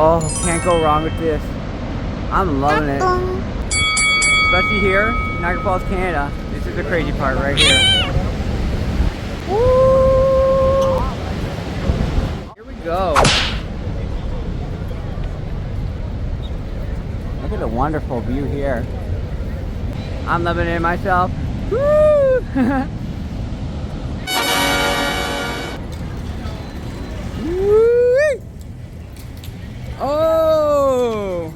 Oh, can't go wrong with this. I'm loving it. Especially here, Niagara Falls, Canada. This is the crazy part right here. Woo! Here we go. Look at the wonderful view here. I'm loving it myself. Woo! Woo! Oh!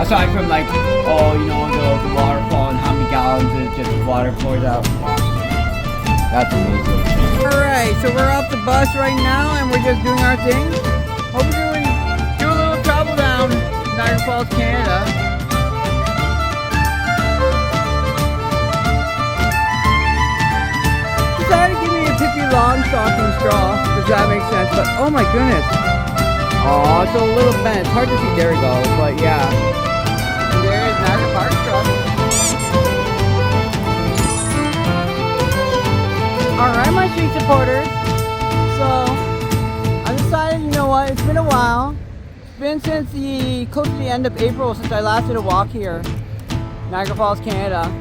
Aside from like, oh, you know, the waterfall and how many gallons of just water pours out. That's amazing. Alright, so we're off the bus right now and we're just doing our thing. Hope we're do a little travel down Niagara Falls, Canada. Decided to give me a Pippi Longstocking straw, does that make sense? But oh my goodness. Oh, it's a little bent. It's hard to see. There we go. But yeah. There's Niagara Parks truck. Alright, my street supporters. So, I decided, you know what, it's been a while. It's been since close to the end of April since I last did a walk here. Niagara Falls, Canada.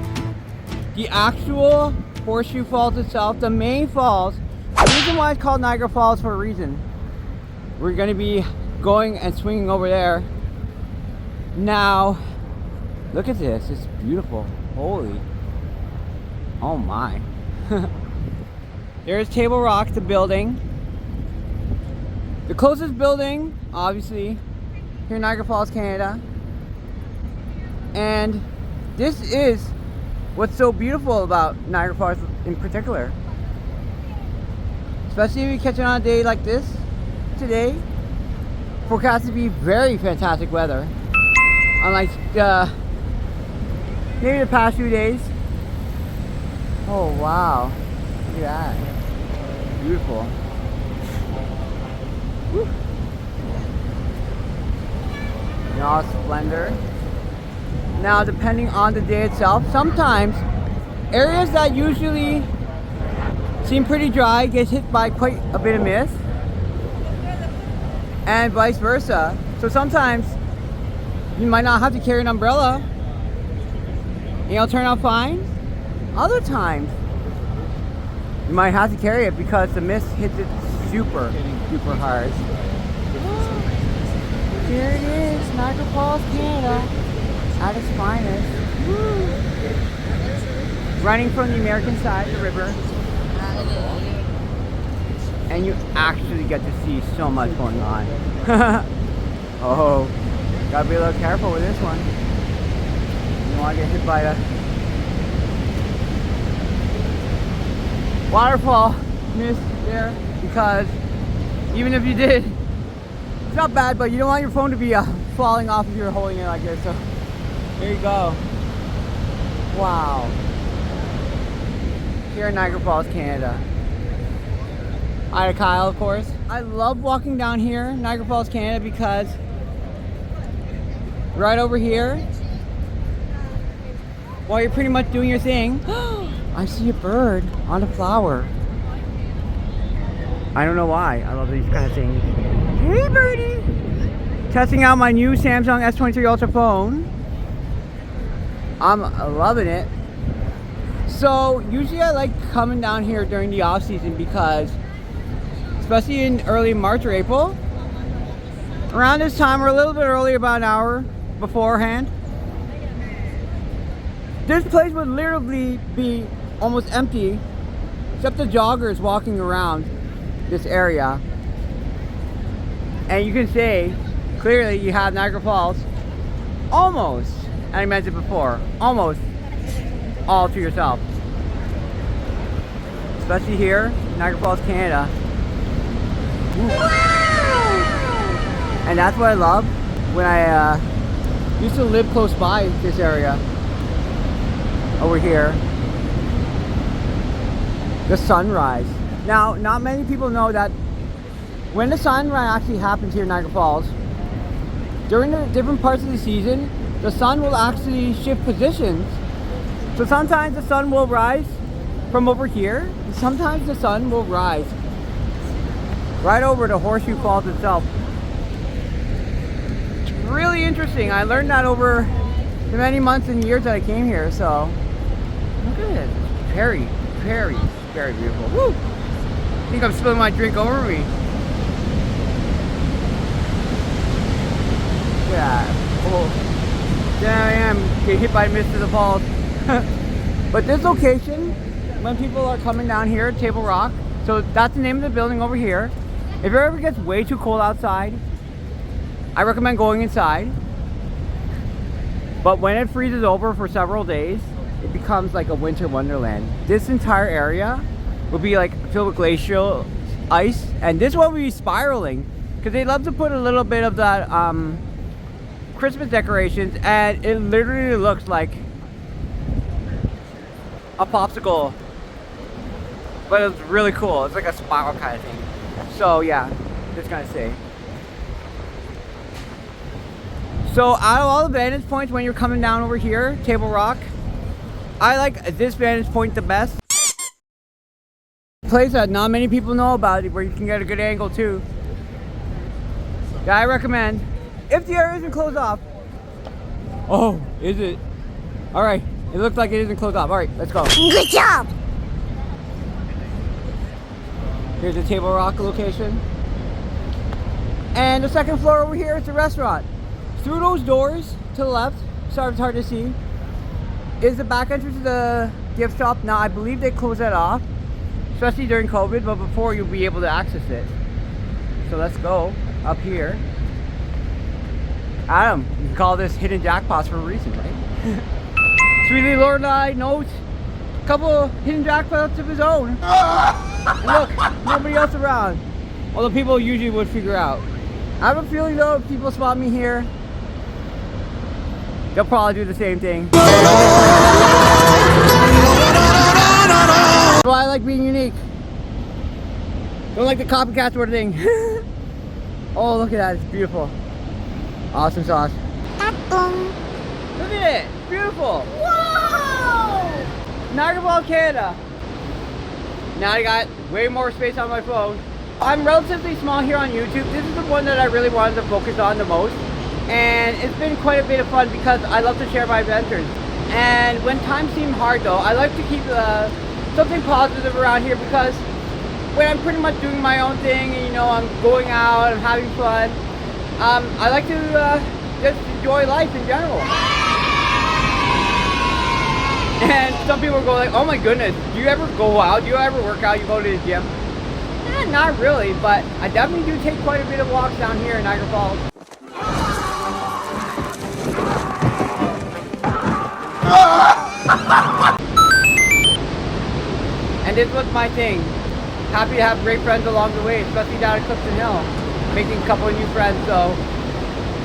The actual Horseshoe Falls itself, the main falls. The reason why it's called Niagara Falls for a reason. We're going to be going and swinging over there. Now, look at this. It's beautiful. Holy. Oh my. There's Table Rock, the building. The closest building, obviously, here in Niagara Falls, Canada. And this is what's so beautiful about Niagara Falls in particular. Especially if you catch it on a day like this. Today, forecast to be very fantastic weather, unlike maybe the past few days. Oh wow, look at that, beautiful. Woo. In all splendor. Now, depending on the day itself, sometimes areas that usually seem pretty dry get hit by quite a bit of mist. And vice versa. So sometimes you might not have to carry an umbrella and it'll turn out fine. Other times you might have to carry it because the mist hits it super hard. Here it is, Niagara Falls, Canada, at its finest. Woo. Running from the American side of the river. And you actually get to see so much going on. Oh, gotta be a little careful with this one. You don't want to get hit by a waterfall mist there, because even if you did, it's not bad, but you don't want your phone to be falling off if you're holding it like this. So there you go. Wow. Here in Niagara Falls, Canada. Hi to Kyle, of course. I love walking down here, Niagara Falls, Canada, because right over here, while you're pretty much doing your thing, I see a bird on a flower. I don't know why. I love these kind of things. Hey, birdie! Testing out my new Samsung S23 Ultra phone. I'm loving it. So, usually I like coming down here during the off season because especially in early March or April. Around this time, or a little bit earlier, about an hour beforehand, this place would literally be almost empty, except the joggers walking around this area. And you can say, clearly you have Niagara Falls almost, and I mentioned it before, almost all to yourself. Especially here, Niagara Falls, Canada. And that's what I love when I used to live close by this area over here. the sunrise. Now, not many people know that when the sunrise actually happens here in Niagara Falls, during the different parts of the season, the sun will actually shift positions. So sometimes the sun will rise from over here, and sometimes the sun will rise right over the Horseshoe Falls itself. It's really interesting. I learned that over the many months and years that I came here, so look at it. Very, very, very beautiful. Woo! I think I'm spilling my drink over me. Yeah. Oh, there I am, getting hit by the mist of the falls. But this location, when people are coming down here, Table Rock, so that's the name of the building over here. If it ever gets way too cold outside, I recommend going inside. But when it freezes over for several days, it becomes like a winter wonderland. This entire area will be like filled with glacial ice, and this one will be spiraling because they love to put a little bit of that Christmas decorations, and it literally looks like a popsicle, but it's really cool. It's like a spiral kind of thing. So yeah, just gonna say. So out of all the vantage points when you're coming down over here, Table Rock, I like this vantage point the best. Place that not many people know about, where you can get a good angle too. Yeah, I recommend. If the area isn't closed off. Oh, is it? All right, it looks like it isn't closed off. All right, let's go. Good job! Here's the Table Rock location. And the second floor over here is the restaurant. Through those doors to the left, sorry it's hard to see, is the back entrance to the gift shop. Now I believe they closed that off, especially during COVID, but before you'll be able to access it. So let's go up here. Adam, you can call this hidden jackpots for a reason, right? Sweetie Lorelei knows a couple of hidden jackpots of his own. And look, nobody else around. Although people usually would figure out. I have a feeling though, if people spot me here, they'll probably do the same thing. So I like being unique. Don't like the copycat sort of thing. Oh, look at that, it's beautiful. Awesome sauce. Look at it, it's beautiful. Whoa! Niagara Falls, Canada. Now I got way more space on my phone. I'm relatively small here on YouTube. This is the one that I really wanted to focus on the most. And it's been quite a bit of fun because I love to share my adventures. And when times seem hard though, I like to keep something positive around here, because when I'm pretty much doing my own thing and I'm going out, I'm having fun, I like to just enjoy life in general. And some people go like, oh my goodness, do you ever go out? Do you ever work out? You go to the gym? Not really, but I definitely do take quite a bit of walks down here in Niagara Falls. And this was my thing. Happy to have great friends along the way, especially down at Clifton Hill. Making a couple of new friends, so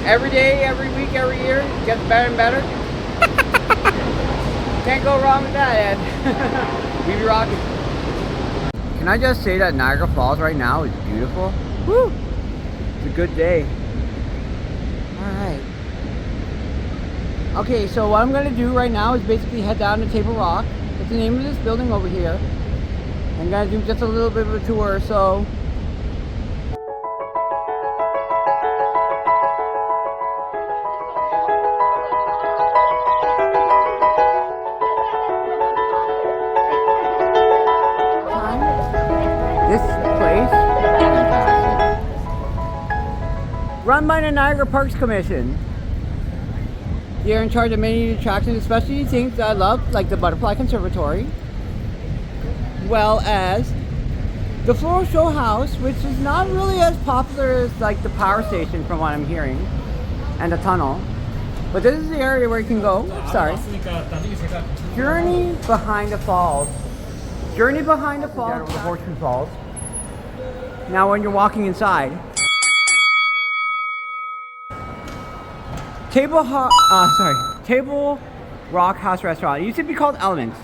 every day, every week, every year, it gets better and better. Can't go wrong with that, Ed. We be rocking. Can I just say that Niagara Falls right now is beautiful? Woo! It's a good day. Alright. Okay, so what I'm going to do right now is basically head down to Table Rock. It's the name of this building over here. I'm going to do just a little bit of a tour, so... This place, fantastic. Run by the Niagara Parks Commission. They're in charge of many attractions, especially things that I love, like the Butterfly Conservatory, well as the Floral Show House, which is not really as popular as like the power station from what I'm hearing, and the tunnel. But this is the area where you can go. Sorry. Journey behind the falls. Journey behind the falls. The Horseshoe Falls. Now, when you're walking inside, Table Rock House Restaurant. It used to be called Elements.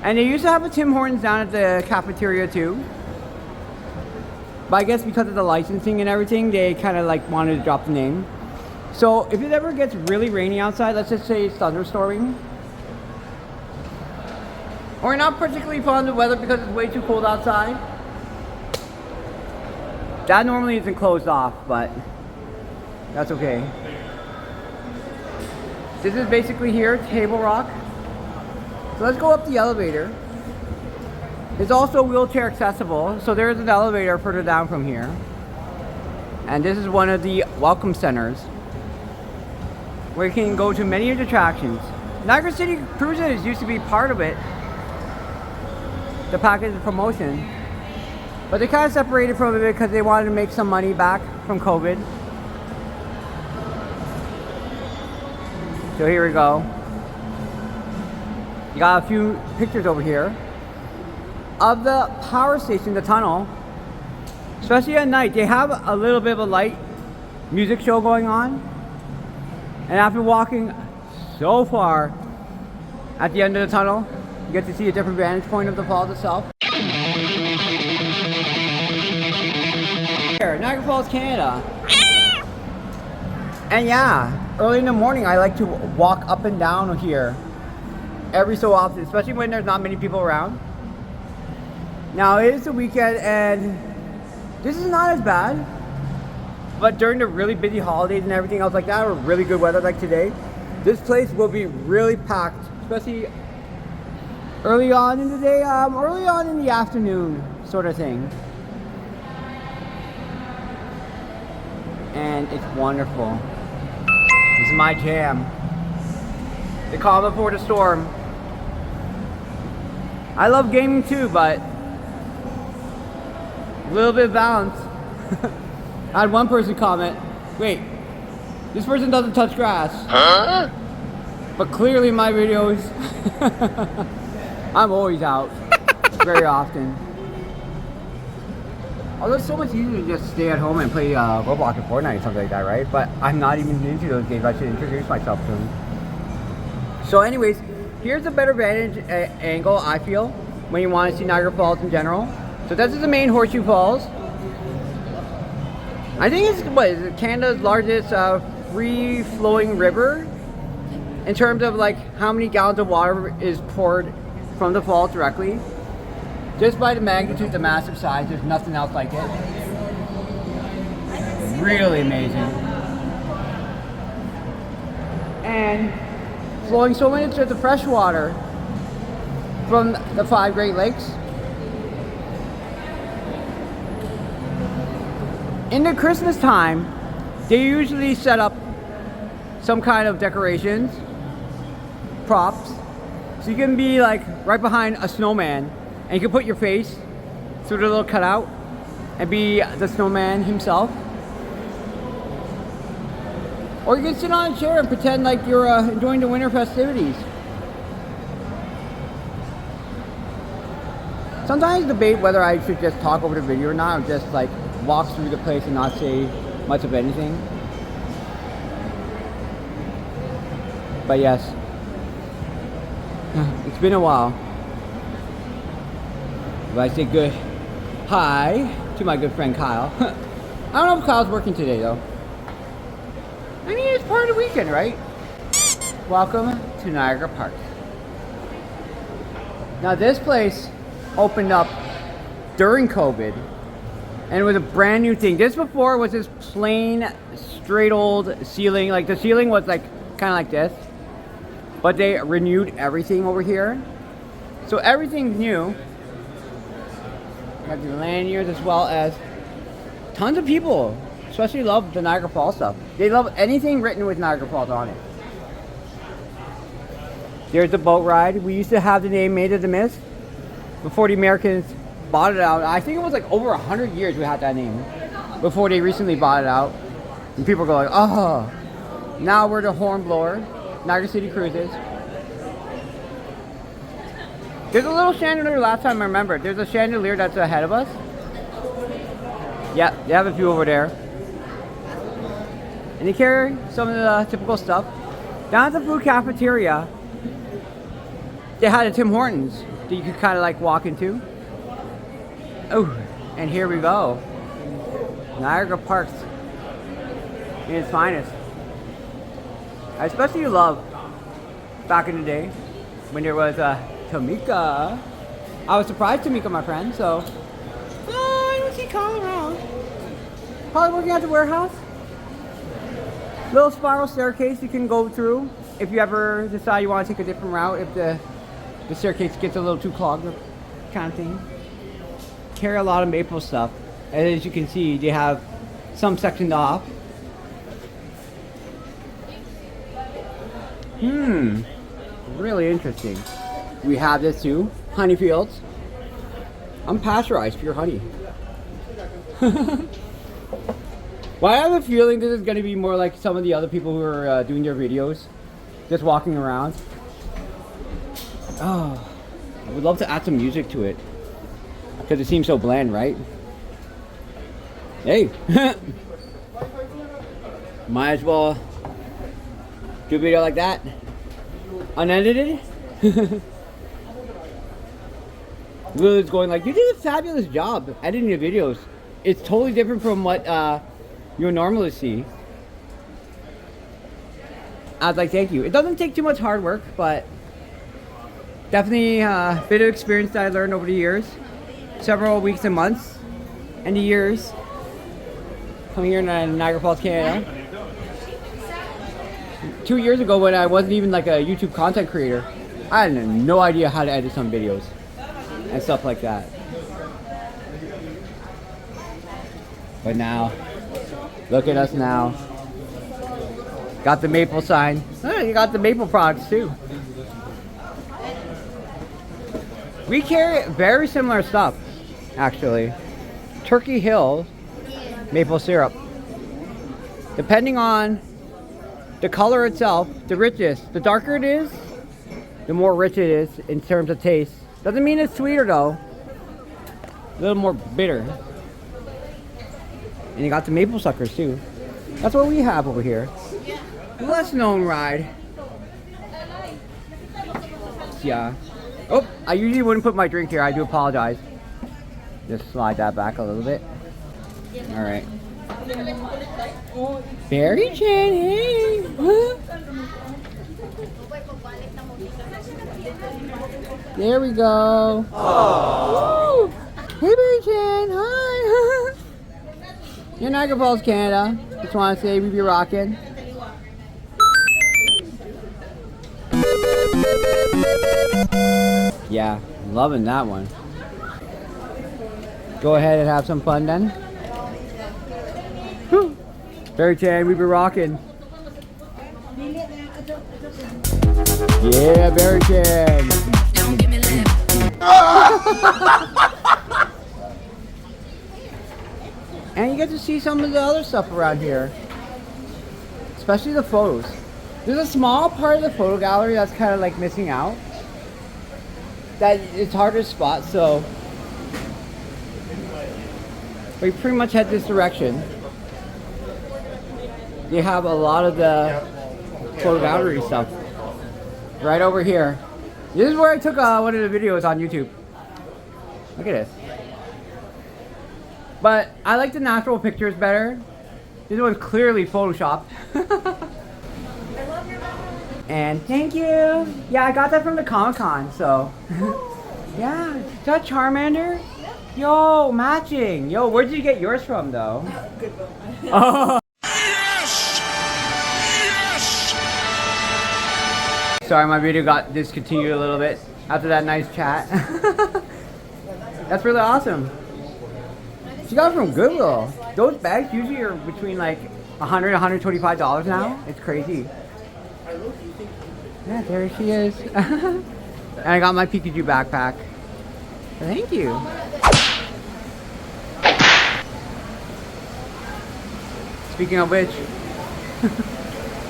And they used to have a Tim Hortons down at the cafeteria too. But I guess because of the licensing and everything, they kind of like wanted to drop the name. So if it ever gets really rainy outside, let's just say it's thunderstorming, or not particularly fond of weather because it's way too cold outside, that normally isn't closed off, but that's okay. This is basically here, Table Rock. So let's go up the elevator. It's also wheelchair accessible, so there's an elevator further down from here. And this is one of the welcome centers where you can go to many of the attractions. Niagara City Cruises used to be part of it, the package promotion, but they kind of separated from it because they wanted to make some money back from COVID. So here we go. You got a few pictures over here of the power station, the tunnel. Especially at night, they have a little bit of a light music show going on. And after walking so far at the end of the tunnel, you get to see a different vantage point of the falls itself. Here, Niagara Falls, Canada. And yeah, early in the morning I like to walk up and down here every so often, especially when there's not many people around. Now it is the weekend and this is not as bad, but during the really busy holidays and everything else like that, or really good weather like today, this place will be really packed, especially early on in the day, early on in the afternoon sort of thing. And it's wonderful. This is my jam. The calm before the storm. I love gaming too, but a little bit of balance. I had one person comment, wait, this person doesn't touch grass. Huh? But clearly my videos, I'm always out, very often. Although it's so much easier to just stay at home and play Roblox or Fortnite or something like that, right? But I'm not even into those games. I should introduce myself to them. So anyways, here's a better vantage angle, I feel, when you want to see Niagara Falls in general. So this is the main Horseshoe Falls. I think it's, what is it, Canada's largest free-flowing river in terms of like how many gallons of water is poured from the falls directly. Just by the magnitude, the massive size, there's nothing else like it. Really amazing. And flowing so much of the fresh water from the 5 Great Lakes. In the Christmas time, they usually set up some kind of decorations, props, so you can be like right behind a snowman and you can put your face through the little cutout and be the snowman himself. Or you can sit on a chair and pretend like you're enjoying the winter festivities. Sometimes I debate whether I should just talk over the video or not, or just like walk through the place and not say much of anything. But yes, it's been a while. But I say good hi to my good friend Kyle. I don't know if Kyle's working today though. I mean, it's part of the weekend, right? Welcome to Niagara Parks. Now this place opened up during COVID and it was a brand new thing. This before was this plain, straight old ceiling. Like the ceiling was like kind of like this, but they renewed everything over here. So everything's new. Got the lanyards as well as tons of people. Especially love the Niagara Falls stuff. They love anything written with Niagara Falls on it. There's the boat ride. We used to have the name Made of the Mist before the Americans bought it out. I think it was like over 100 years we had that name before they recently bought it out. And people go like, oh, now we're the Hornblower, Niagara City Cruises. There's a little chandelier last time I remember. There's a chandelier that's ahead of us. Yeah, they have a few over there. And they carry some of the typical stuff. Down at the food cafeteria, they had a Tim Hortons that you could kind of like walk into. Oh, and here we go. Niagara Parks in its finest. I especially love back in the day when there was Tamika. I was surprised Tamika, my friend, so I don't see Carl around. Probably working at the warehouse. Little spiral staircase you can go through if you ever decide you want to take a different route, if the staircase gets a little too clogged, kind of thing. Carry a lot of maple stuff. And as you can see, they have some sectioned off. Really interesting. We have this too, honey fields. Unpasteurized pure honey. Well, I have a feeling this is going to be more like some of the other people who are doing their videos, just walking around. Oh, I would love to add some music to it because it seems so bland, right? Hey, might as well do a video like that, unedited. Lily's going like, you did a fabulous job editing the videos. It's totally different from what you'll normally see. I was like, thank you. It doesn't take too much hard work, but definitely a bit of experience that I learned over the years. Several weeks and months and the years coming here in Niagara Falls, Canada. 2 years ago when I wasn't even like a YouTube content creator, I had no idea how to edit some videos and stuff like that. But now, look at us now. Got the maple sign. Oh, you got the maple products too. We carry very similar stuff, actually. Turkey Hill maple syrup. Depending on the color itself, the richest, the darker it is, the more rich it is in terms of taste. Doesn't mean it's sweeter though. A little more bitter. And you got the maple suckers too. That's what we have over here. Less known ride. Yeah. Oh, I usually wouldn't put my drink here. I do apologize. Just slide that back a little bit. All right. Berry Chan, hey. Huh? There we go. Aww. Hey, Berry Chan, hi. You're Niagara Falls, Canada. Just want to say we be rocking. Yeah, loving that one. Go ahead and have some fun then. Whew. Berry Chan, we be rocking. Yeah, Berry Chan. Don't give me lip. And you get to see some of the other stuff around here, especially the photos. There's a small part of the photo gallery that's kind of like missing out. That it's hard to spot, so we pretty much head this direction. They have a lot of the photo gallery stuff right over here. This is where I took one of the videos on YouTube. Look at this. But I like the natural pictures better. This one's clearly photoshopped. And thank you. Yeah, I got that from the Comic-Con, so. Yeah, is that Charmander? Yo, matching. Yo, where'd you get yours from, though? Oh. Yes! Yes! Sorry, my video got discontinued a little bit after that nice chat. That's really awesome. She got it from Goodwill. Those bags usually are between like $100, $125 now. It's crazy. Yeah, there she is. And I got my Pikachu backpack. Thank you. Speaking of which.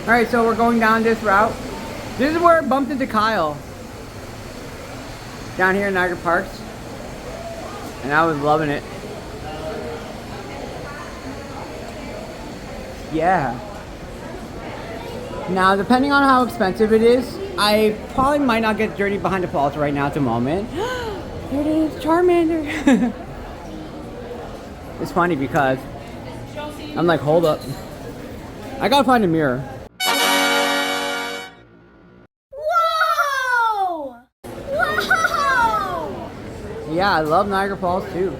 Alright, so we're going down this route. This is where I bumped into Kyle. Down here in Niagara Parks. And I was loving it. Yeah. Now, depending on how expensive it is, I probably might not get dirty behind the falls right now at the moment. Here it is, Charmander. It's funny because I'm like, hold up. I gotta find a mirror. Whoa! Whoa! Yeah, I love Niagara Falls too.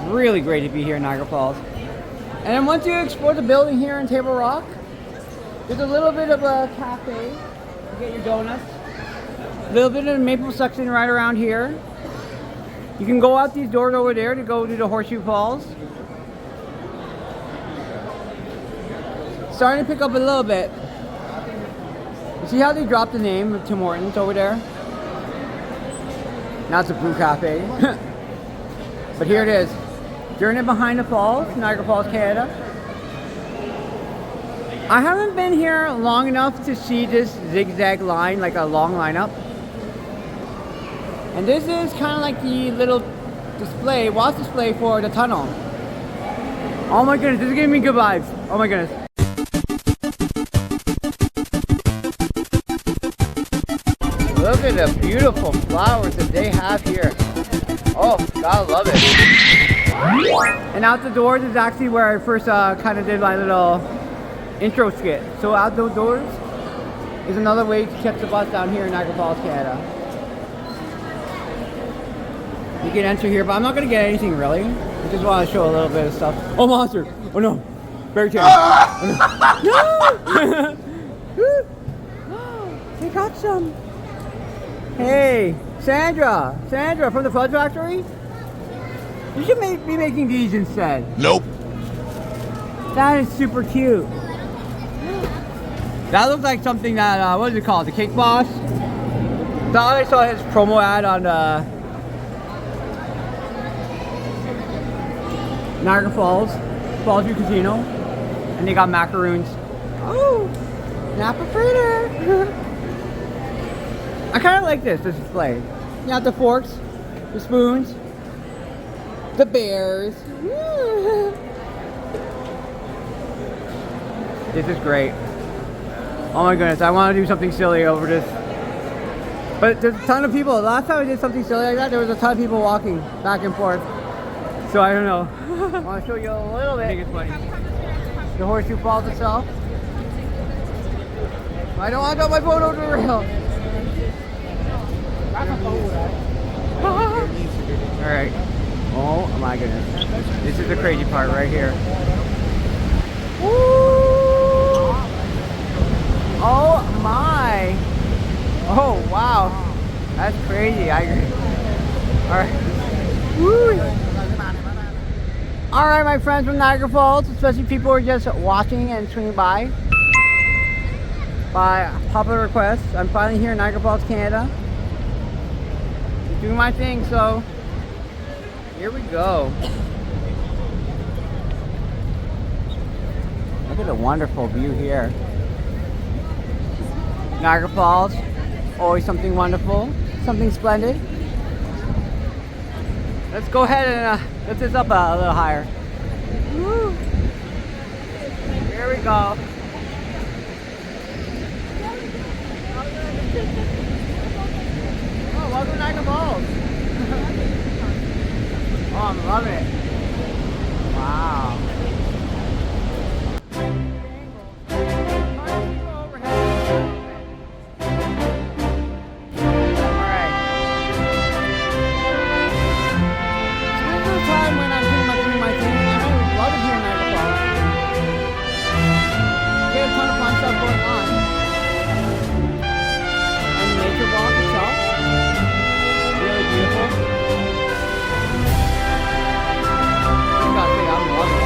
Really great to be here in Niagara Falls. And then once you explore the building here in Table Rock, there's a little bit of a cafe. You get your donuts. A little bit of the maple section right around here. You can go out these doors over there to go to the Horseshoe Falls. Starting to pick up a little bit. You see how they dropped the name of Tim Hortons over there? Now it's a brew cafe. But here it is. Journey behind the falls, Niagara Falls, Canada. I haven't been here long enough to see this zigzag line, like a long lineup. And this is kind of like the little display, watch display for the tunnel. Oh my goodness, this is giving me good vibes. Oh my goodness. Look at the beautiful flowers that they have here. Oh, God, I love it. And out the doors is actually where I first kind of did my little intro skit. So out those doors is another way to catch the bus down here in Niagara Falls, Canada. You can enter here, but I'm not going to get anything really. I just want to show a little bit of stuff. Oh, monster! Oh no! Bear tail! Oh, no! They got some! Hey! Sandra! Sandra from the Fudge Factory? You should be making these instead. Nope. That is super cute. That looks like something that, what is it called? The Cake Boss? Thought I saw his promo ad on Niagara Falls, Falls View Casino. And they got macaroons. Oh! Napa fritter! I kind of like this display. You got the forks, the spoons, the bears. This is great. Oh my goodness, I want to do something silly over this. But there's a ton of people. Last time I did something silly like that, there was a ton of people walking back and forth. So I don't know. I want to show you a little bit. I think it's funny. The Horseshoe Falls itself. I don't want to throw my phone over the rail. Alright. Oh my goodness. This is the crazy part right here. Woo! Oh my! Oh wow! That's crazy. I agree. Alright. Woo! Alright, my friends from Niagara Falls, especially people who are just watching and swinging by popular request. I'm finally here in Niagara Falls, Canada. Doing my thing, so here we go. Look at the wonderful view here. Niagara Falls, always something wonderful, something splendid. Let's go ahead and lift this up a little higher. Woo. Here we go. Oh, welcome to Niagara Falls. Oh, I'm loving it. Wow. Really beautiful. I gotta say, I'm loving it.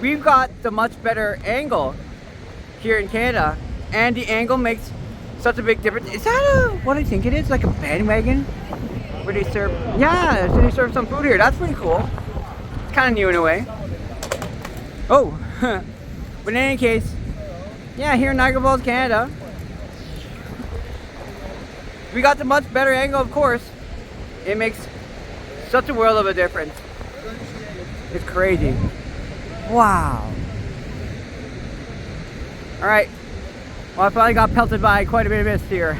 we've got the much better angle here in Canada, and the angle makes such a big difference. Is that what I think it is? Like a bandwagon where they serve? Yeah, so they serve some food here. That's pretty cool. It's kind of new in a way. Oh, but in any case, yeah, here in Niagara Falls, Canada, we got the much better angle, of course. It makes such a world of a difference. It's crazy. Wow. Alright. Well, I probably got pelted by quite a bit of mist here.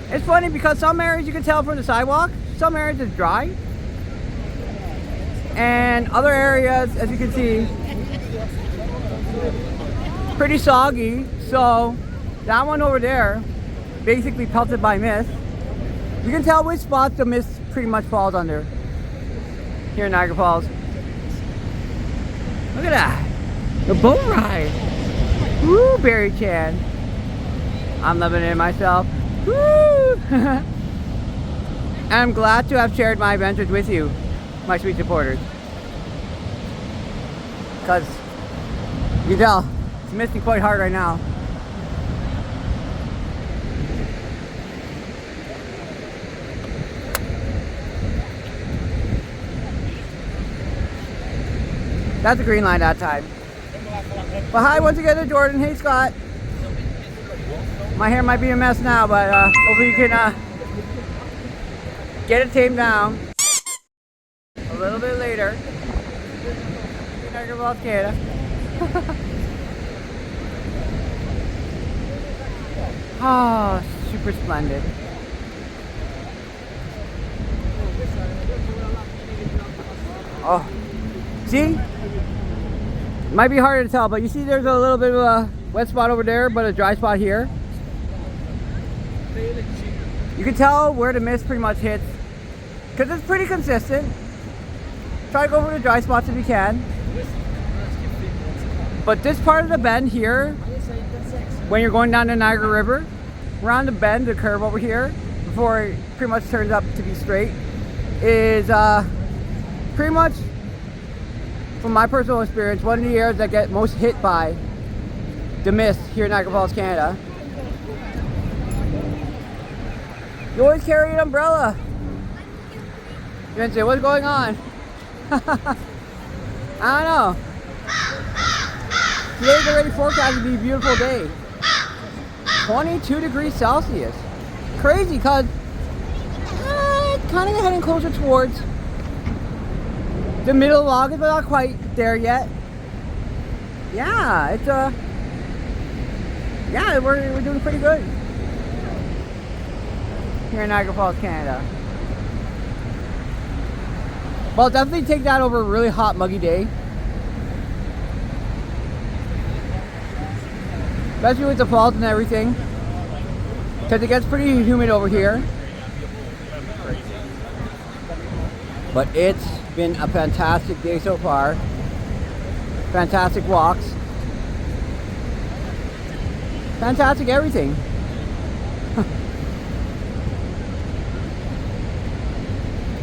It's funny because some areas you can tell from the sidewalk, some areas is dry. And other areas, as you can see, pretty soggy. So that one over there, basically pelted by mist. You can tell which spots the mist pretty much falls under here in Niagara Falls. Look at that, the boat ride. Woo, Barry Chan. I'm loving it myself. Woo! And I'm glad to have shared my adventures with you, my sweet supporters. Because you can tell it's misting quite hard right now. That's a green line that time. But hi once again to Jordan. Hey Scott. My hair might be a mess now, but hopefully you can get it tamed down a little bit later. Niagara Falls, Canada. Oh, super splendid. Oh, see? Might be harder to tell, but you see there's a little bit of a wet spot over there, but a dry spot here. You can tell where the mist pretty much hits, because it's pretty consistent. Try to go for the dry spots if you can. But this part of the bend here, when you're going down the Niagara River, around the bend, the curve over here, before it pretty much turns up to be straight, is pretty much, from my personal experience, one of the areas that get most hit by the mist here in Niagara Falls, Canada. You always carry an umbrella. You can say, what's going on? I don't know. Today's already forecast to be a beautiful day. 22 degrees Celsius. Crazy, because kind of heading closer towards the middle of August, but not quite there yet. Yeah, it's yeah, we're doing pretty good here in Niagara Falls, Canada. Well, definitely take that over a really hot, muggy day. Especially with the falls and everything, because it gets pretty humid over here. But it's been a fantastic day so far. Fantastic walks. Fantastic everything.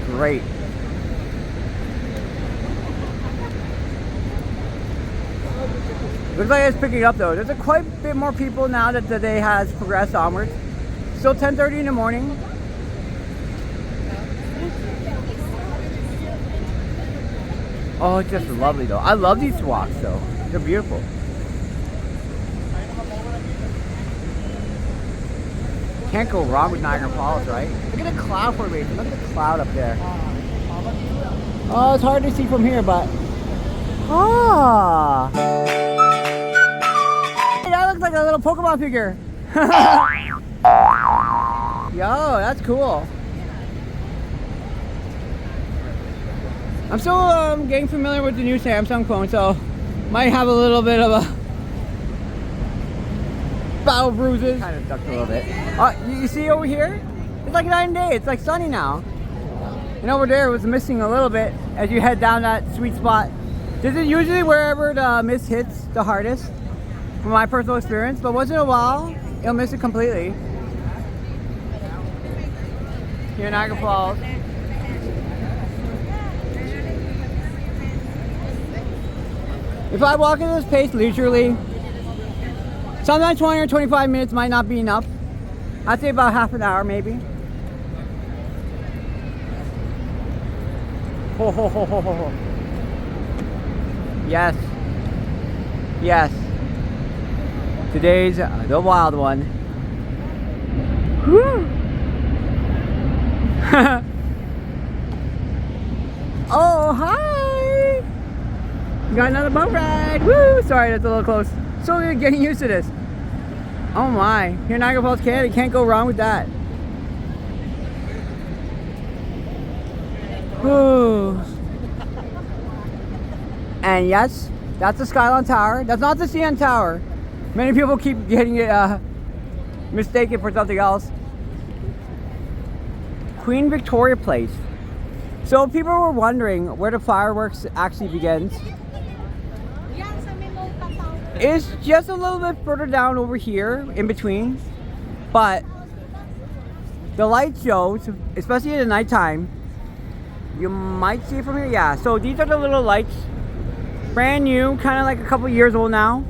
Great. Looks like it's picking up though. There's quite a bit more people now that the day has progressed onwards. Still 10:30 in the morning. Oh, it's just lovely though. I love these walks though. They're beautiful. Can't go wrong with Niagara Falls, right? Look at the cloud formation. Look at the cloud up there. Oh, it's hard to see from here, but ah. That looks like a little Pokemon figure. Yo, that's cool. I'm still getting familiar with the new Samsung phone, so might have a little bit of a battle bruises. Kind of ducked a little bit. You see over here? It's like night and day. It's like sunny now. And over there it was missing a little bit as you head down that sweet spot. This is usually wherever the mist hits the hardest, from my personal experience, but once in a while it'll miss it completely. Here in Niagara Falls. If I walk at this pace leisurely, sometimes 20 or 25 minutes might not be enough. I'd say about half an hour maybe. Ho ho ho ho ho ho. Yes. Yes. Today's the wild one. Woo! Oh, hi! Got another boat ride. Woo! Sorry, that's a little close. So we're getting used to this. Oh my. Here in Niagara Falls, Canada, can't go wrong with that. Woo. And yes, that's the Skyline Tower. That's not the CN Tower. Many people keep getting it mistaken for something else. Queen Victoria Place. So people were wondering where the fireworks actually begins. It's just a little bit further down over here, in between. But the light shows, especially in the nighttime, you might see it from here. Yeah, so these are the little lights. Brand new, kind of like a couple years old now.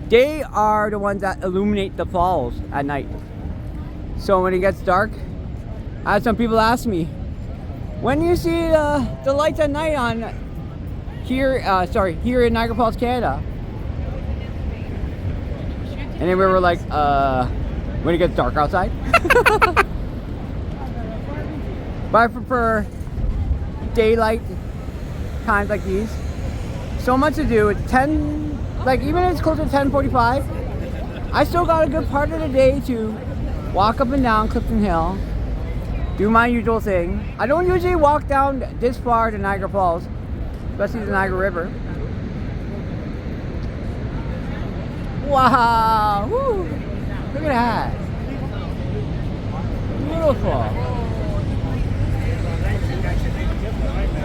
They are the ones that illuminate the falls at night. So when it gets dark, I had some people ask me, when do you see the lights at night on here, here in Niagara Falls, Canada? And then we were like, when it gets dark outside. But I prefer daylight times like these. So much to do. It's 10, like even if it's close to 10:45, I still got a good part of the day to walk up and down Clifton Hill, do my usual thing. I don't usually walk down this far to Niagara Falls, especially the Niagara River. Wow! Woo. Look at that! Beautiful!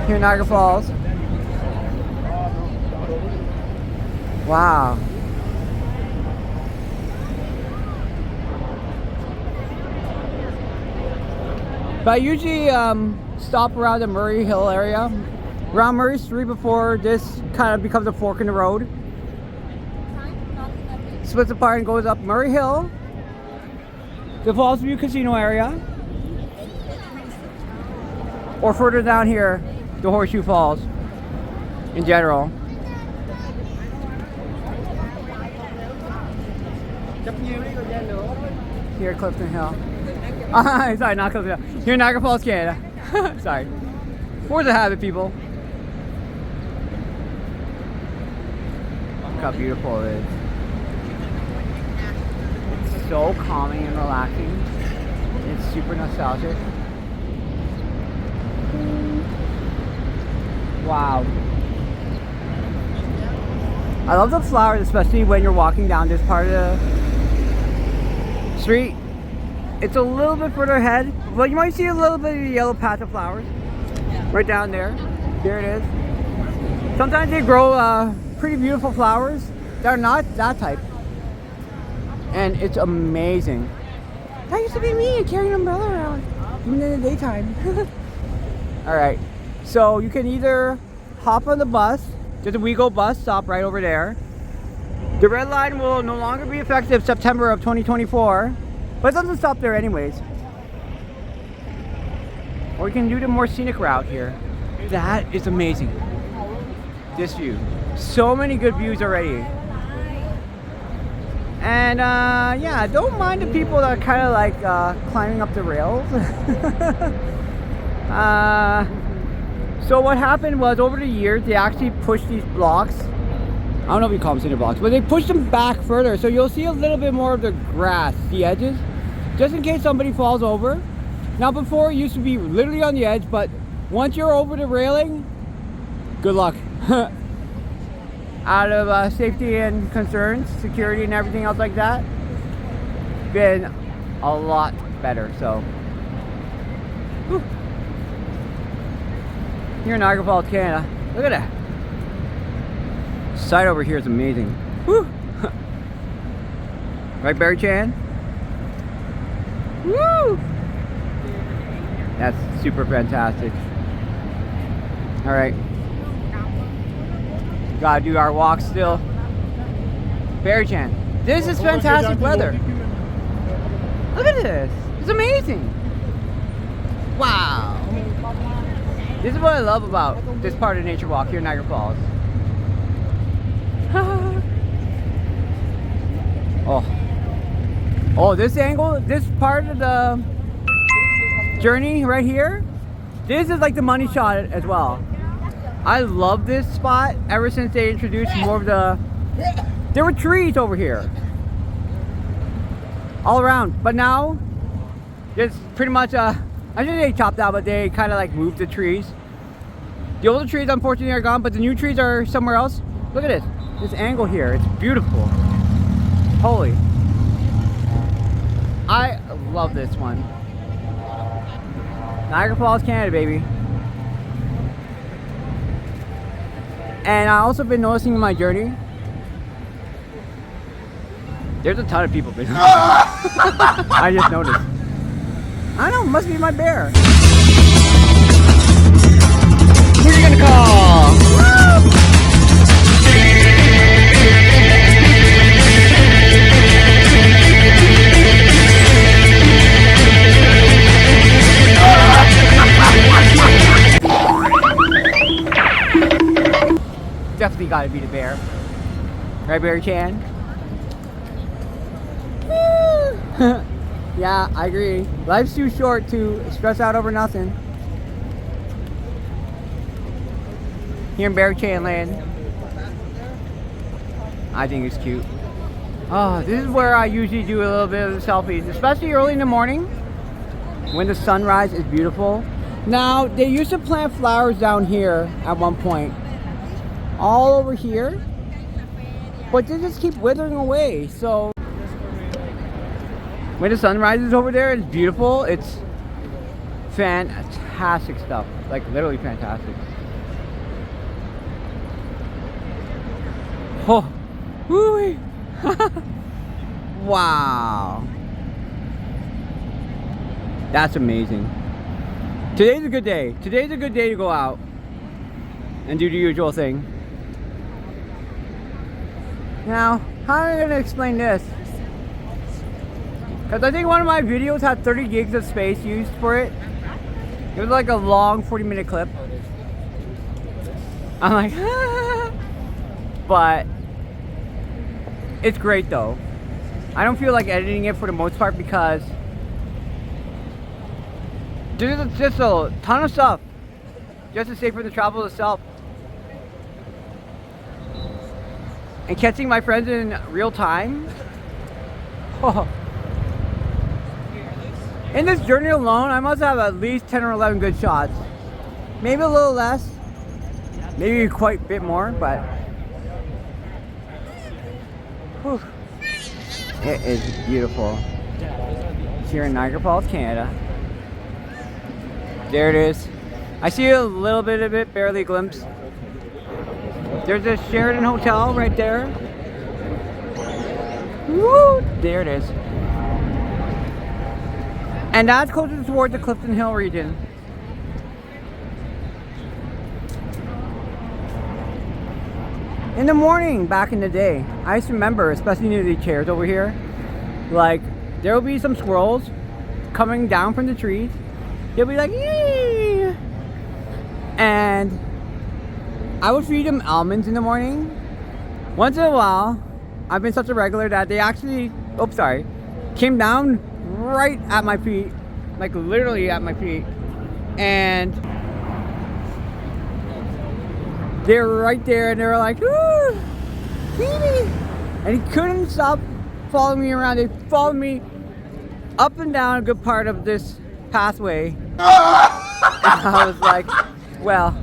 Here in Niagara Falls. Wow. But I usually stop around the Murray Hill area, around Murray Street before this kind of becomes a fork in the road. Splits apart and goes up Murray Hill, the Falls View Casino area, or further down here, the Horseshoe Falls in general. Here at Clifton Hill. Sorry, not Clifton Hill. Here in Niagara Falls, Canada. Sorry. Force of habit, people. Look how beautiful it is. It's so calming and relaxing. It's super nostalgic. Wow. I love the flowers, especially when you're walking down this part of the street. It's a little bit further ahead, but you might see a little bit of the yellow patch of flowers right down there. There it is. Sometimes they grow pretty beautiful flowers that are not that type, and it's amazing. That used to be me carrying an umbrella around even in the daytime. All right, so you can either hop on the bus. There's a WeGo bus stop right over there. The red line will no longer be effective September of 2024, but it doesn't stop there anyways. Or you can do the more scenic route here. That is amazing. This view. So many good views already. And yeah, don't mind the people that kind of like climbing up the rails. So what happened was, over the years, they actually pushed these blocks. I don't know if you call them cinder blocks, but they pushed them back further. So you'll see a little bit more of the grass, the edges, just in case somebody falls over. Now before, it used to be literally on the edge, but once you're over the railing, good luck. Out of safety and concerns, security and everything else like that, been a lot better, so. Whew. Here in Niagara Falls, Canada. Look at that. Sight over here is amazing. Woo! Right, Barry Chan? Woo! That's super fantastic. All right. Gotta do our walk still. Bear Chan. This is fantastic weather. Look at this. It's amazing. Wow. This is what I love about this part of Nature Walk here in Niagara Falls. Oh, this angle, this part of the journey right here, this is like the money shot as well. I love this spot ever since they introduced more of the, there were trees over here all around, but now it's pretty much I shouldn't say chopped out, but they kind of like moved the trees. The older trees unfortunately are gone, but the new trees are somewhere else. Look at this angle here, it's beautiful. Holy, I love this one. Niagara Falls, Canada, baby. And I also been noticing in my journey, there's a ton of people visiting. I just noticed. I don't know, must be my bear. Who are you gonna call? Definitely gotta be the bear. Right, Bear Chan? Yeah, I agree. Life's too short to stress out over nothing. Here in Bear Chan land. I think it's cute. Oh, this is where I usually do a little bit of the selfies, especially early in the morning when the sunrise is beautiful. Now, they used to plant flowers down here at one point. All over here, but they just keep withering away. So when the sun rises over there, it's beautiful. It's fantastic stuff, like literally fantastic. Oh, woo-wee. Wow, that's amazing. Today's a good day. Today's a good day to go out and do the usual thing. Now, how am I going to explain this? Because I think one of my videos had 30 gigs of space used for it. It was like a long 40-minute clip. I'm like, ah. But it's great though. I don't feel like editing it for the most part because there's just a ton of stuff just to say for the travel itself. And catching my friends in real time. Oh. In this journey alone, I must have at least 10 or 11 good shots. Maybe a little less. Maybe quite a bit more, but whew. It is beautiful. Here in Niagara Falls, Canada. There it is. I see a little bit of it, barely a glimpse. There's a Sheraton Hotel right there. Woo! There it is. And that's closer towards the Clifton Hill region. In the morning, back in the day, I used to remember, especially near the chairs over here, like, there will be some squirrels coming down from the trees. They'll be like, yee! And I would feed them almonds in the morning. Once in a while, I've been such a regular that they actually, oops, sorry, came down right at my feet, like literally at my feet, and they were right there, and they were like, ooh, Phoebe! And he couldn't stop following me around. They followed me up and down a good part of this pathway. And I was like, well,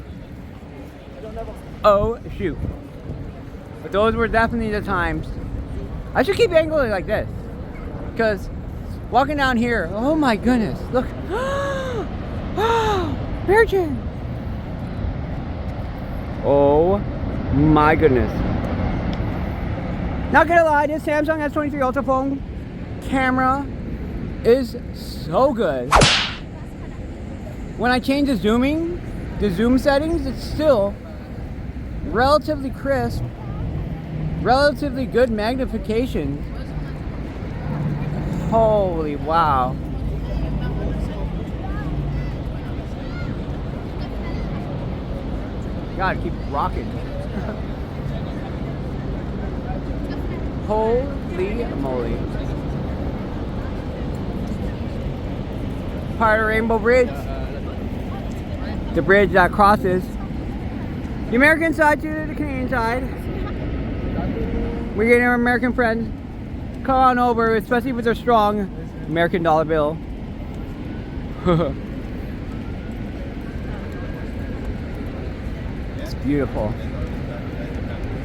oh shoot. But those were definitely the times. I should keep angling like this, because walking down here, oh my goodness, look. Wow, Virgin. Oh my goodness. Not gonna lie, this Samsung S23 Ultra phone camera is so good. When I change the zoom settings, it's still relatively crisp, relatively good magnification. Holy wow. Gotta keep rocking. Holy moly. Part of Rainbow Bridge. The bridge that crosses the American side to the Canadian side. We're getting our American friends. Come on over, especially with their strong American dollar bill. It's beautiful.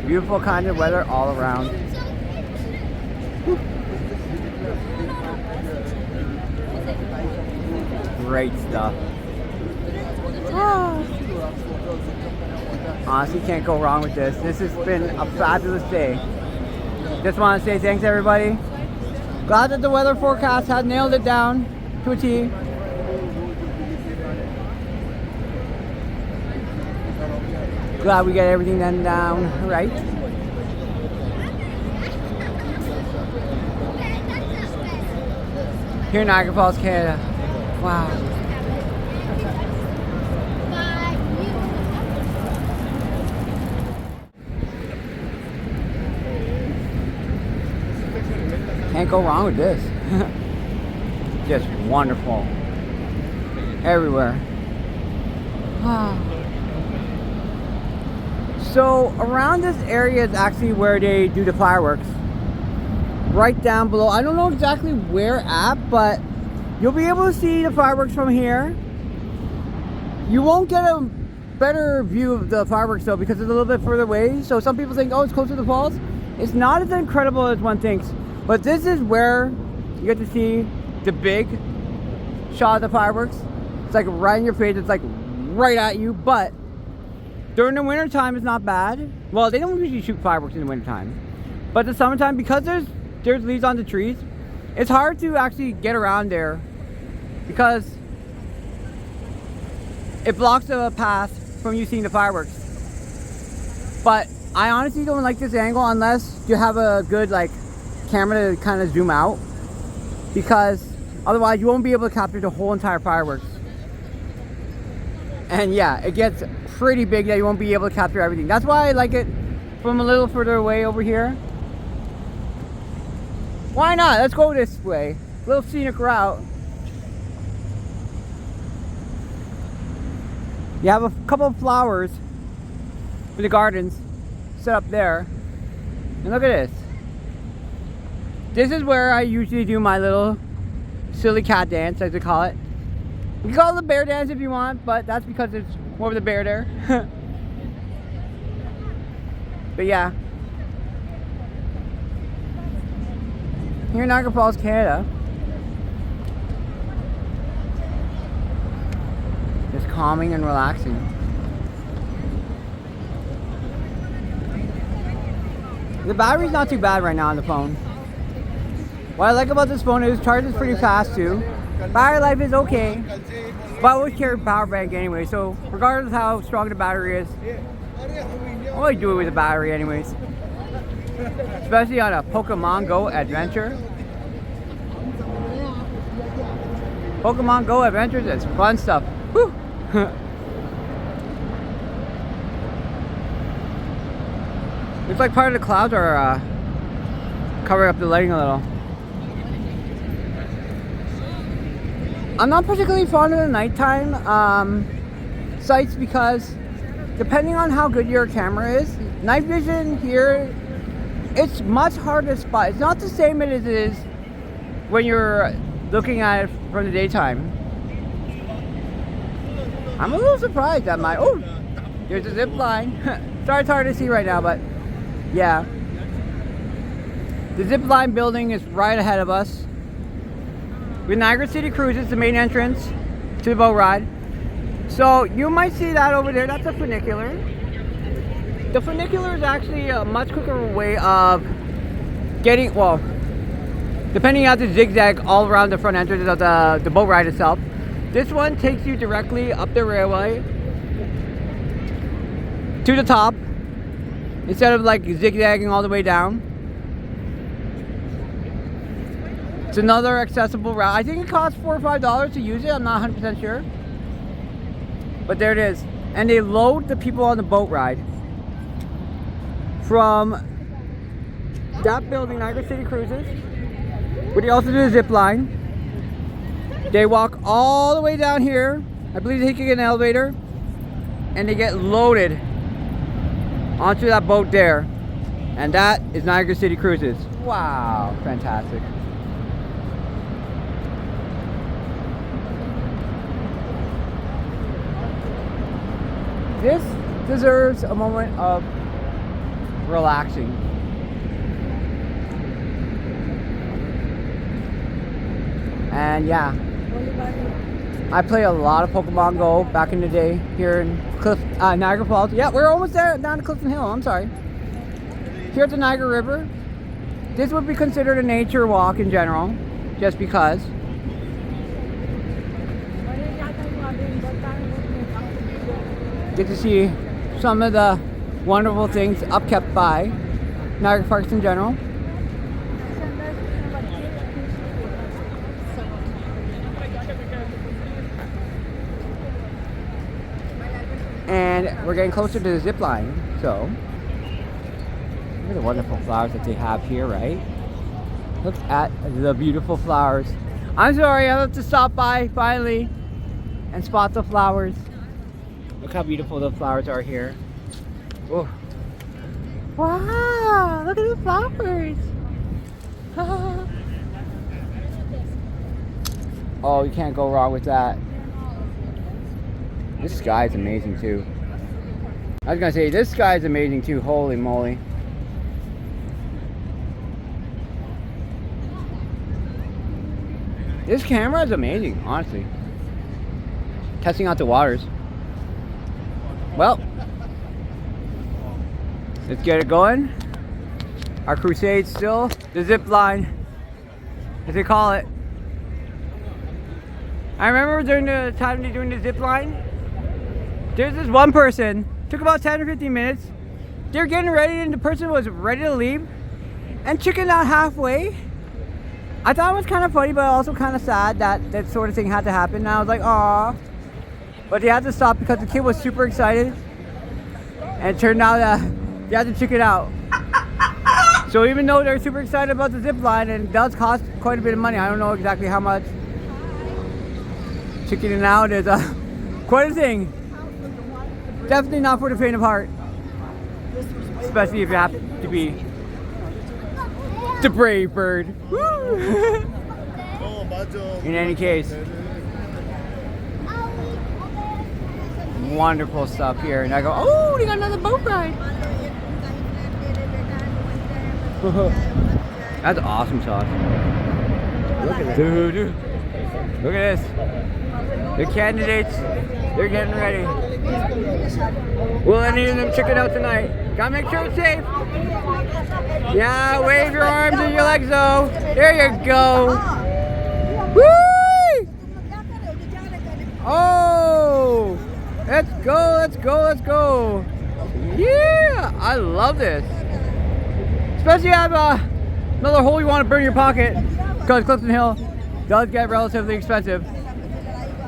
Beautiful kind of weather all around. Great stuff. Honestly, can't go wrong with this. This has been a fabulous day. Just want to say thanks, everybody. Glad that the weather forecast had nailed it down to a T. Glad we get everything done down right. Here in Niagara Falls, Canada. Wow. Can't go wrong with this. Just wonderful. Everywhere. So around this area is actually where they do the fireworks. Right down below. I don't know exactly where at, but you'll be able to see the fireworks from here. You won't get a better view of the fireworks though because it's a little bit further away. So some people think, oh, it's close to the falls. It's not as incredible as one thinks. But this is where you get to see the big shot of the fireworks. It's like right in your face. It's like right at you. But during the winter time, it's not bad. Well, they don't usually shoot fireworks in the winter time. But the summertime, because there's leaves on the trees, it's hard to actually get around there because it blocks the path from you seeing the fireworks. But I honestly don't like this angle unless you have a good like camera to kind of zoom out, because otherwise you won't be able to capture the whole entire fireworks. And yeah, it gets pretty big that you won't be able to capture everything. That's why I like it from a little further away over here. Why not? Let's go this way. Little scenic route. You have a couple of flowers for the gardens set up there. And look at this. This is where I usually do my little silly cat dance, as they call it. You can call it the bear dance if you want, but that's because there's more of the bear there. But yeah. Here in Niagara Falls, Canada. Just calming and relaxing. The battery's not too bad right now on the phone. What I like about this phone is it charges pretty fast too. Battery life is okay, but I always carry a power bank anyway, so regardless of how strong the battery is, I always do it with a battery anyways. Especially on a Pokemon Go adventure. Pokemon Go adventures is fun stuff. Woo! Looks like part of the clouds are covering up the lighting a little. I'm not particularly fond of the nighttime sights because depending on how good your camera is, night vision here, it's much harder to spot. It's not the same as it is when you're looking at it from the daytime. I'm a little surprised at my, oh, there's a zip line. Sorry, it's hard to see right now, but yeah. The zip line building is right ahead of us. With Niagara City Cruises, the main entrance to the boat ride. So you might see that over there. That's a funicular. The funicular is actually a much quicker way of getting, well, depending on the zigzag all around the front entrance of the boat ride itself. This one takes you directly up the railway to the top, instead of like zigzagging all the way down. It's another accessible route. I think it costs $4 or $5 to use it. I'm not 100% sure. But there it is. And they load the people on the boat ride from that building, Niagara City Cruises. But they also do a zip line. They walk all the way down here. I believe they can get an elevator. And they get loaded onto that boat there. And that is Niagara City Cruises. Wow, fantastic. This deserves a moment of relaxing. And yeah, I played a lot of Pokemon Go back in the day here in Niagara Falls. Yeah, we're almost there, down to Clifton Hill, I'm sorry. Here at the Niagara River, this would be considered a nature walk in general, just because. Get to see some of the wonderful things upkept by Niagara Parks in general. And we're getting closer to the zip line, so look at the wonderful flowers that they have here, right? Look at the beautiful flowers. I'm sorry, I have to stop by finally and spot the flowers. Look how beautiful the flowers are here. Oh. Wow, look at the flowers. Oh, you can't go wrong with that. This sky is amazing too. I was gonna say, this sky is amazing too, holy moly. This camera is amazing, honestly. Testing out the waters. Well, let's get it going. Our crusade still, the zip line, as they call it. I remember during the time they're doing the zip line, there's this one person, took about 10 or 15 minutes. They're getting ready and the person was ready to leave and chickened out halfway. I thought it was kind of funny, but also kind of sad that that sort of thing had to happen. And I was like, aw. But they had to stop because the kid was super excited. And it turned out that they had to chicken out. So even though they're super excited about the zip line, and it does cost quite a bit of money, I don't know exactly how much. Chickening out is quite a thing. Definitely not for the faint of heart. Especially if you have to be the brave bird. Woo! In any case, wonderful stuff here. And I go, oh, they got another boat ride. That's awesome sauce. Look at this. Look at this. The candidates, they're getting ready. Will any of them chicken out tonight? Gotta make sure it's safe. Yeah, wave your arms and your legs though. There you go. Woo! Oh! Let's go, let's go, let's go. Yeah, I love this. Especially have another hole you want to burn in your pocket, because Clifton Hill does get relatively expensive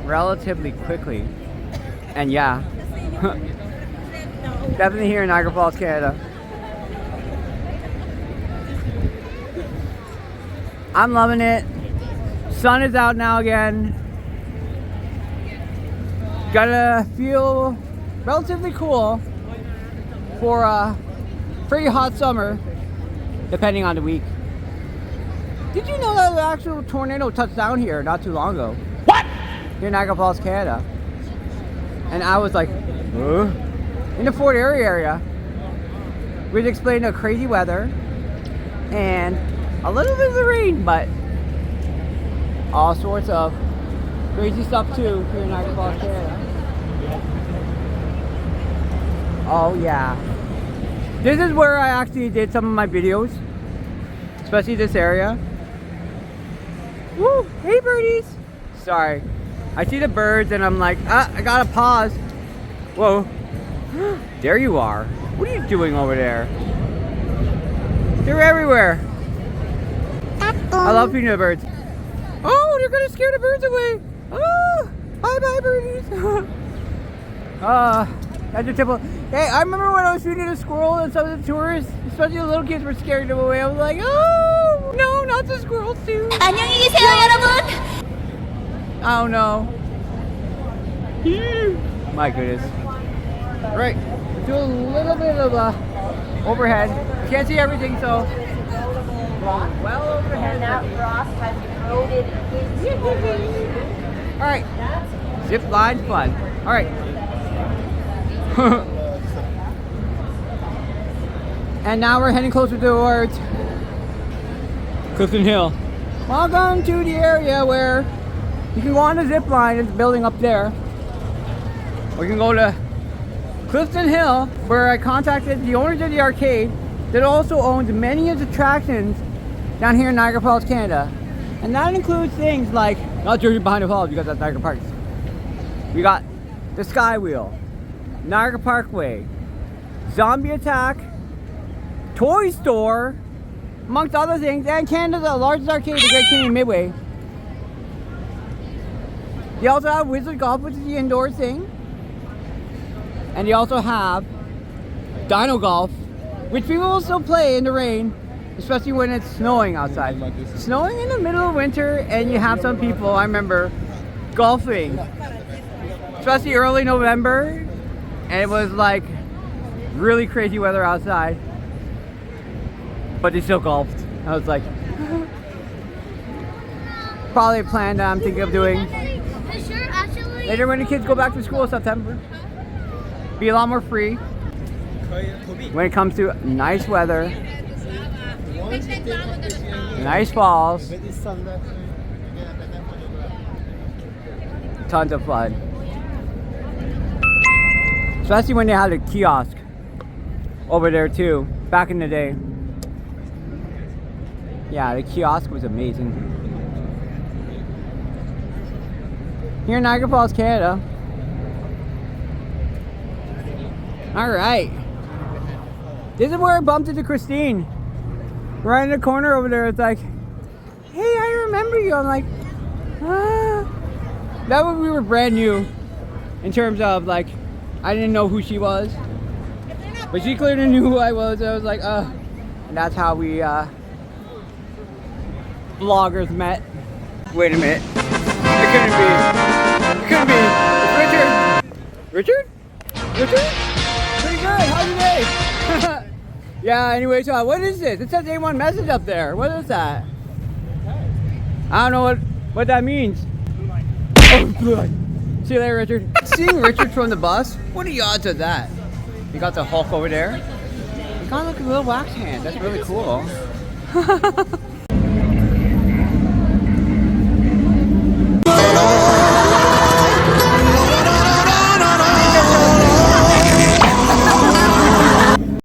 relatively quickly. And yeah, definitely here in Niagara Falls, Canada. I'm loving it. Sun is out now again. Gonna feel relatively cool for a pretty hot summer, depending on the week. Did you know that the actual tornado touched down here not too long ago? What? Here in Niagara Falls, Canada. And I was like, huh? In the Fort Erie area. We'd explain the crazy weather and a little bit of the rain, but all sorts of crazy stuff too here in Niagara Falls, Canada. Oh yeah. This is where I actually did some of my videos, especially this area. Woo! Hey birdies! Sorry. I see the birds and I'm like, I gotta pause. Whoa. There you are. What are you doing over there? They're everywhere. I love feeding the birds. Oh, they're gonna scare the birds away. Oh, bye birdies. That's a typical. Hey, I remember when I was feeding a squirrel and some of the tourists, especially the little kids, were scaring them away. I was like, oh, no, not the squirrels too. 안녕히 계세요, 여러분. Oh no. My goodness. Right, do a little bit of overhead. Can't see everything, so well overhead. And that frost has eroded into All right, zip line fun. All right. And now we're heading closer towards Clifton Hill. Welcome to the area where you can go on the zip line. It's building up there. Or you can go to Clifton Hill, where I contacted the owners of the arcade that also owns many of the attractions down here in Niagara Falls, Canada. And that includes things like, not directly behind the falls because that's Niagara Parks. We got the Sky Wheel, Niagara Parkway, Zombie Attack, Toy Store, amongst other things, and Canada's largest arcade, the Great Canadian Midway. They also have Wizard Golf, which is the indoor thing. And they also have Dino Golf, which people will still play in the rain, especially when it's snowing outside. Snowing in the middle of winter, and you have some people, I remember, golfing, especially early November, and it was like really crazy weather outside, but they still golfed. I was like, probably a plan that I'm thinking of doing later when the kids go back to school in September. Be a lot more free when it comes to nice weather, nice falls, tons of fun. Especially when they had a kiosk over there too, back in the day. Yeah, the kiosk was amazing. Here in Niagara Falls, Canada. Alright. This is where I bumped into Christine. Right in the corner over there. It's like, hey, I remember you. I'm like, ah. That was, we were brand new in terms of like, I didn't know who she was. But she clearly knew who I was. I was like, and that's how we vloggers met. Wait a minute. It couldn't be. It couldn't be. It's Richard. Richard? Richard? Pretty good. How's your day? Yeah, anyway, so what is this? It says A1 message up there. What is that? I don't know what that means. Oh, good. See you later, Richard. Seeing Richard from the bus, what are the odds of that? You got the Hulk over there. You got like a little wax hand. That's really cool.